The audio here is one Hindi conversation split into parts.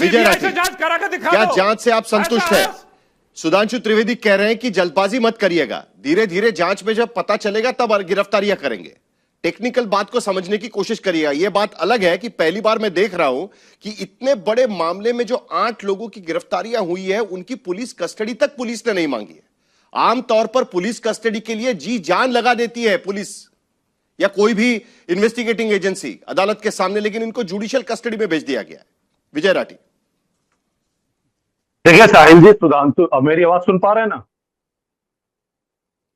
विजय सीबीआई से राठी, जांच करा के दिखा क्या दो। जांच से आप संतुष्ट ऐसा हैं? सुधांशु त्रिवेदी कह रहे हैं कि जल्दबाजी मत करिएगा, धीरे धीरे जांच में जब पता चलेगा तब गिरफ्तारियां करेंगे। टेक्निकल बात को समझने की कोशिश करिएगा। यह बात अलग है कि पहली बार मैं देख रहा हूं कि इतने बड़े मामले में जो 8 लोगों की गिरफ्तारियां हुई है उनकी पुलिस कस्टडी तक पुलिस ने नहीं मांगी है। आमतौर पर पुलिस कस्टडी के लिए जी जान लगा देती है पुलिस या कोई भी इन्वेस्टिगेटिंग एजेंसी अदालत के सामने, लेकिन इनको जुडिशियल कस्टडी में भेज दिया गया है। विजय राठी, देखिए साहिल जी, सुधांशु, अब मेरी आवाज सुन पा रहे हैं ना?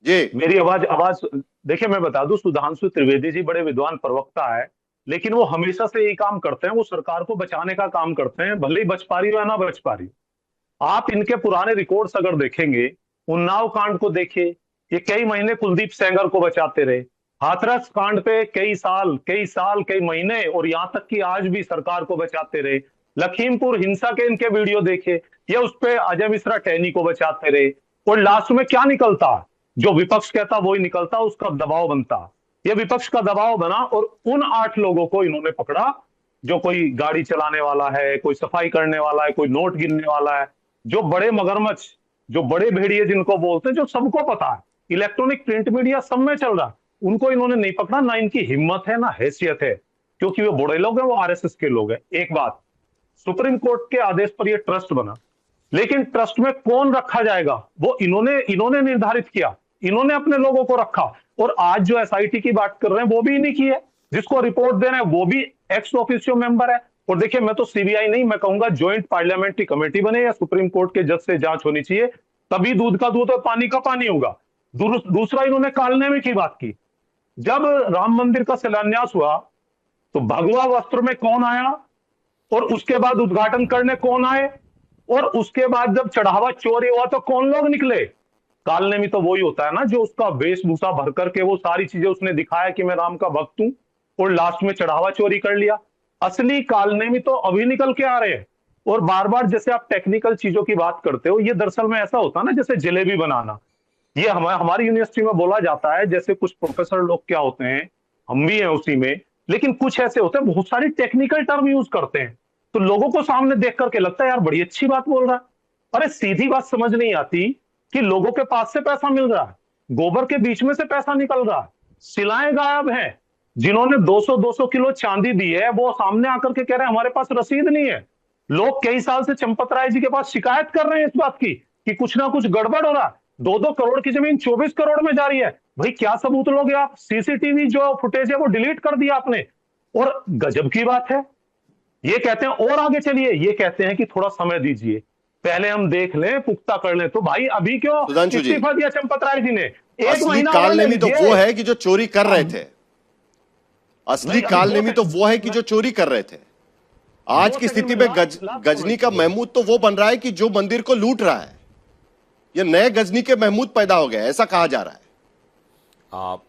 जी मेरी आवाज देखिए, मैं बता दूं, सुधांशु त्रिवेदी जी बड़े विद्वान प्रवक्ता है, लेकिन वो हमेशा से यही काम करते हैं, वो सरकार को बचाने का काम करते हैं, भले ही बच पा रही हो या ना बच पा रही हो। आप इनके पुराने रिकॉर्ड्स अगर देखेंगे, उन्नाव कांड को देखिए, ये कई महीने कुलदीप सेंगर को बचाते रहे। हाथरस कांड पे कई साल कई महीने, और यहां तक कि आज भी सरकार को बचाते रहे। लखीमपुर हिंसा के इनके वीडियो देखे, ये उस पे अजय मिश्रा टहनी को बचाते रहे। और लास्ट में क्या निकलता? जो विपक्ष कहता वही निकलता, उसका दबाव बनता। ये विपक्ष का दबाव बना और उन 8 लोगों को इन्होंने पकड़ा, जो कोई गाड़ी चलाने वाला है, कोई सफाई करने वाला है, कोई नोट गिनने वाला है, जो बड़े मगरमच्छ, जो बड़े भेड़िए जिनको बोलते हैं, जो सबको पता है, इलेक्ट्रॉनिक प्रिंट मीडिया सब में चल रहा है, उनको इन्होंने नहीं पकड़ा। ना इनकी हिम्मत है, ना हैसियत है, क्योंकि वो बड़े लोग हैं, वो आरएसएस के लोग हैं। एक बात, सुप्रीम कोर्ट के आदेश पर यह ट्रस्ट बना, लेकिन ट्रस्ट में कौन रखा जाएगा वो इन्होंने निर्धारित किया, इन्होंने अपने लोगों को रखा। और आज जो एसआईटी की बात कर रहे हैं वो भी इन्हीं की है, जिसको रिपोर्ट देना है वो भी एक्स ऑफिशियो मेंबर है। और देखिए, मैं तो सीबीआई नहीं, मैं कहूंगा ज्वाइंट पार्लियामेंट्री कमेटी बने या सुप्रीम कोर्ट के जज से जांच होनी चाहिए, तभी दूध का दूध और पानी का पानी होगा। दूसरा, इन्होंने कालनेमी की बात की। जब राम मंदिर का शिलान्यास हुआ तो भगवा वस्त्र में कौन आया, और उसके बाद उद्घाटन करने कौन आए, और उसके बाद जब चढ़ावा चोरी हुआ तो कौन लोग निकले? कालनेमी तो वही होता है ना, जो उसका वेशभूषा भर करके वो सारी चीजें उसने दिखाया कि मैं राम का भक्त हूं, और लास्ट में चढ़ावा चोरी कर लिया। असली कालनेमी तो अभी निकल के आ रहे हैं। और बार बार जैसे आप टेक्निकल चीजों की बात करते हो, ये दरअसल में ऐसा होता है ना जैसे जलेबी बनाना। ये हमारी यूनिवर्सिटी में बोला जाता है, जैसे कुछ प्रोफेसर लोग क्या होते हैं, हम भी हैं उसी में, लेकिन कुछ ऐसे होते हैं बहुत सारी टेक्निकल टर्म यूज करते हैं, तो लोगों को सामने देख करके लगता है यार बड़ी अच्छी बात बोल रहा है। अरे सीधी बात समझ नहीं आती कि लोगों के पास से पैसा मिल रहा है, गोबर के बीच में से पैसा निकल रहा है, शिलाएं गायब हैं। जिन्होंने 200 किलो चांदी दी है वो सामने आकर के कह रहे हैं हमारे पास रसीद नहीं है। लोग कई साल से चंपत राय जी के पास शिकायत कर रहे हैं इस बात की कि कुछ ना कुछ गड़बड़ हो रहा है। 2-2 करोड़ की जमीन 24 करोड़ में जा रही है। भाई क्या सबूत लोगे आप? सीसीटीवी जो फुटेज है वो डिलीट कर दिया आपने। और गजब की बात है, ये कहते हैं और आगे चलिए, ये कहते हैं कि थोड़ा समय दीजिए, पहले हम देख लें, पुख्ता कर लें। तो भाई अभी क्यों इस्तीफा दिया चंपत राय जी ने? एक महीना कालनेमी तो वो है कि जो चोरी कर रहे थे, असली कालनेमी तो वो है कि जो चोरी कर रहे थे। आज की स्थिति में गजनी का महमूद तो वो बन रहा है कि जो मंदिर को लूट रहा है। ये नए गजनी के महमूद पैदा हो गए, ऐसा कहा जा रहा है। आप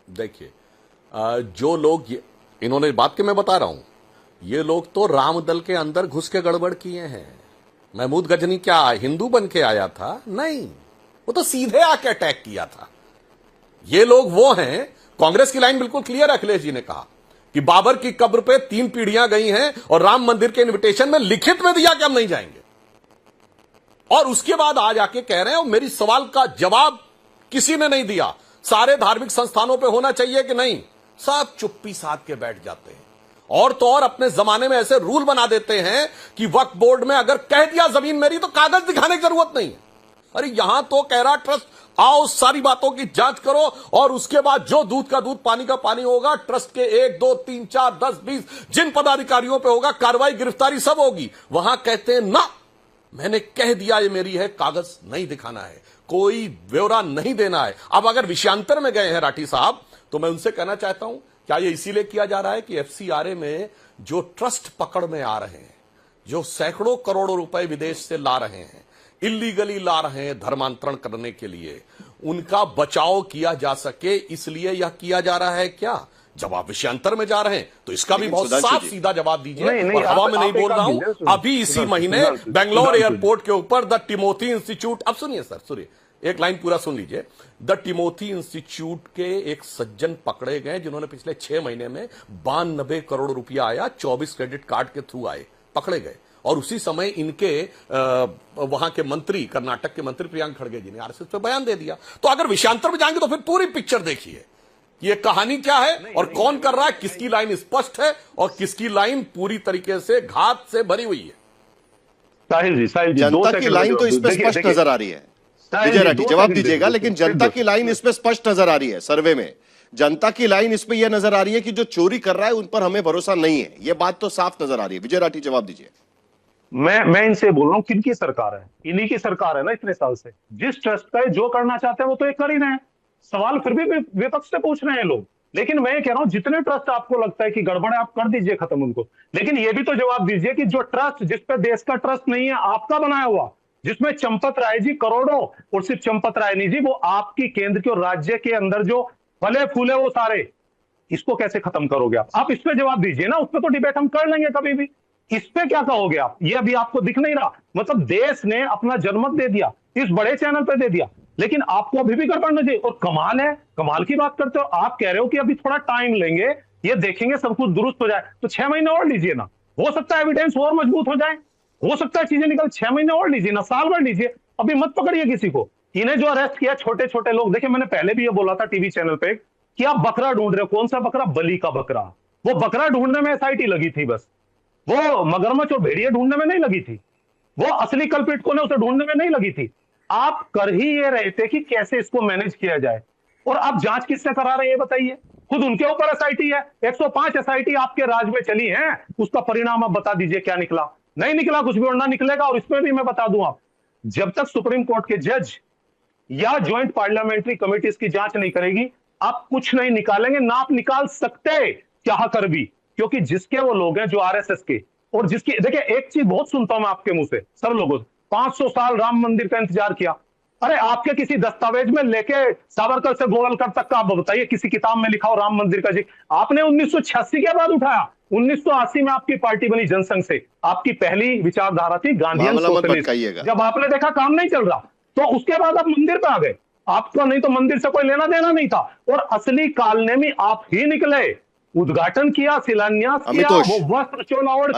देखिए, जो लोग इन्होंने बात के मैं बता रहा हूं, ये लोग तो राम दल के अंदर घुस के गड़बड़ किए हैं। महमूद गजनी क्या हिंदू बन के आया था? नहीं, वो तो सीधे आके अटैक किया था। ये लोग वो हैं, कांग्रेस की लाइन बिल्कुल क्लियर है। अखिलेश जी ने कहा कि बाबर की कब्र पे 3 पीढ़ियां गई हैं और राम मंदिर के इनविटेशन में लिखित में दिया कि हम नहीं जाएंगे, और उसके बाद आज आके कह रहे हैं और मेरी सवाल का जवाब किसी ने नहीं दिया, सारे धार्मिक संस्थानों पे होना चाहिए कि नहीं, सब चुप्पी साध के बैठ जाते हैं। और तो और अपने जमाने में ऐसे रूल बना देते हैं कि वक्फ बोर्ड में अगर कह दिया जमीन मेरी तो कागज दिखाने की जरूरत नहीं है। अरे यहां तो कह रहा ट्रस्ट आओ, सारी बातों की जांच करो, और उसके बाद जो दूध का दूध पानी का पानी होगा, ट्रस्ट के 1, 2, 3, 4, 10, 20 जिन पदाधिकारियों पे होगा कार्रवाई, गिरफ्तारी सब होगी। वहां कहते हैं ना, मैंने कह दिया ये मेरी है, कागज नहीं दिखाना है, कोई ब्यौरा नहीं देना है। अब अगर विषयांतर में गए हैं राठी साहब, तो मैं उनसे कहना चाहता हूं, क्या ये इसीलिए किया जा रहा है कि एफसीआरए में जो ट्रस्ट पकड़ में आ रहे हैं, जो सैकड़ों करोड़ों रुपए विदेश से ला रहे हैं, इल्लीगली ला रहे हैं धर्मांतरण करने के लिए, उनका बचाव किया जा सके, इसलिए यह किया जा रहा है क्या? जब आप विषयांतर में जा रहे हैं तो इसका भी बहुत साफ सीधा जवाब दीजिए। और हवा में नहीं बोल रहा हूं, अभी इसी महीने बेंगलोर एयरपोर्ट के ऊपर द टिमोथी इंस्टीट्यूट, अब सुनिए सर, सुनिए, एक लाइन पूरा सुन लीजिए। द टिमोथी इंस्टीट्यूट के एक सज्जन पकड़े गए जिन्होंने पिछले 6 महीने में 92 करोड़ रुपया आया 24 क्रेडिट कार्ड के थ्रू आए, पकड़े गए। और उसी समय इनके वहां के मंत्री, कर्नाटक के मंत्री प्रियंक खड़गे जी ने आरएसएस पे बयान दे दिया। तो अगर विषयांतर में जाएंगे तो फिर पूरी पिक्चर देखिए, ये कहानी क्या है और कौन कर रहा है, किसकी लाइन स्पष्ट है और किसकी लाइन पूरी तरीके से घात से भरी हुई है। साहिल जी जनता की लाइन तो इस पे स्पष्ट नजर आ रही है। विजय राठी जवाब दीजिएगा, लेकिन जनता की लाइन इस पे स्पष्ट नजर आ रही है। सर्वे में जनता की लाइन इस पे यह नजर आ रही है कि जो चोरी कर रहा है उन पर हमें भरोसा नहीं है, यह बात तो साफ नजर आ रही है। विजय राठी जवाब दीजिए। मैं इनसे बोल रहा हूं, किनकी सरकार है? इन्हीं की सरकार है ना इतने साल से। जिस ट्रस्ट का जो करना चाहते हैं वो तो ये कर ही रहे हैं। सवाल फिर भी विपक्ष से पूछ रहे हैं लोग। लेकिन मैं ये कह रहा हूं, जितने ट्रस्ट आपको लगता है कि गड़बड़ है, आप कर दीजिए खत्म उनको। लेकिन ये भी तो जवाब दीजिए कि जो ट्रस्ट, जिसपे देश का ट्रस्ट नहीं है, आपका बनाया हुआ, जिसमें चंपत राय जी करोड़ों, और सिर्फ चंपत राय नहीं जी, वो आपकी केंद्र के और राज्य के अंदर जो फले फूले वो सारे, इसको कैसे खत्म करोगे आप? इस पे जवाब दीजिए ना। उस पे तो डिबेट हम कर लेंगे कभी भी। इस पे क्या कहोगे आप? ये अभी आपको दिख नहीं रहा। मतलब देश ने अपना जनमत दे दिया, इस बड़े चैनल पे दे दिया, लेकिन आपको अभी भी गड़बड़ना चाहिए। और कमाल है, कमाल की बात करते हो आप, कह रहे हो कि अभी थोड़ा टाइम लेंगे, ये देखेंगे सब कुछ दुरुस्त हो जाए। तो 6 महीने और लीजिए ना, हो सकता है एविडेंस और मजबूत हो जाए, हो सकता है चीजें निकल। 6 महीने और लीजिए ना, साल भर लीजिए, अभी मत पकड़िए किसी को। इन्हें जो अरेस्ट किया छोटे छोटे लोग, देखिए मैंने पहले भी ये बोला था टीवी चैनल पे कि आप बकरा ढूंढ रहे हो। कौन सा बकरा? बलि का बकरा। वो बकरा ढूंढने में एसआईटी लगी थी बस, वो मगरमच्छ और भेड़िए ढूंढने में नहीं लगी थी, वो असली कल्प्रिट कौन है उसे ढूंढने में नहीं लगी थी। आप कर ही ये रहे थे कि कैसे इसको मैनेज किया जाए। और आप जांच किससे करा रहे हैं ये बताइए? खुद उनके ऊपर एसआईटी है। 105 एसआईटी आपके राज में चली है, उसका परिणाम आप बता दीजिए क्या निकला? नहीं निकला कुछ भी, और ना निकलेगा। और इसमें भी मैं बता दूं, आप जब तक सुप्रीम कोर्ट के जज या ज्वाइंट पार्लियामेंट्री कमेटी इसकी जांच नहीं करेगी, आप कुछ नहीं निकालेंगे, ना आप निकाल सकते चाह कर भी। क्योंकि जिसके वो लोग हैं जो आरएसएस के, और जिसकी, देखिए एक चीज बहुत सुनता हूं मैं आपके मुंह से सब लोगों से, 500 साल राम मंदिर का इंतजार किया। अरे आपके किसी दस्तावेज में लेके सावरकर से गोवलकर तक का आप बताइए, किसी किताब में लिखा हो राम मंदिर का जिक्र आपने 1986 के बाद उठाया? 1980 में आपकी पार्टी बनी जनसंघ से, आपकी पहली विचारधारा थी गांधीयन सोशलिस्ट। जब आपने देखा काम नहीं चल रहा तो उसके बाद आप मंदिर पे आ गए। आपको नहीं तो मंदिर से कोई लेना देना नहीं था, और असली कालनेमी आप ही निकले। उद्घाटन किया, शिलान्यास किया, वो वस्त्र चोला ओढ़ कर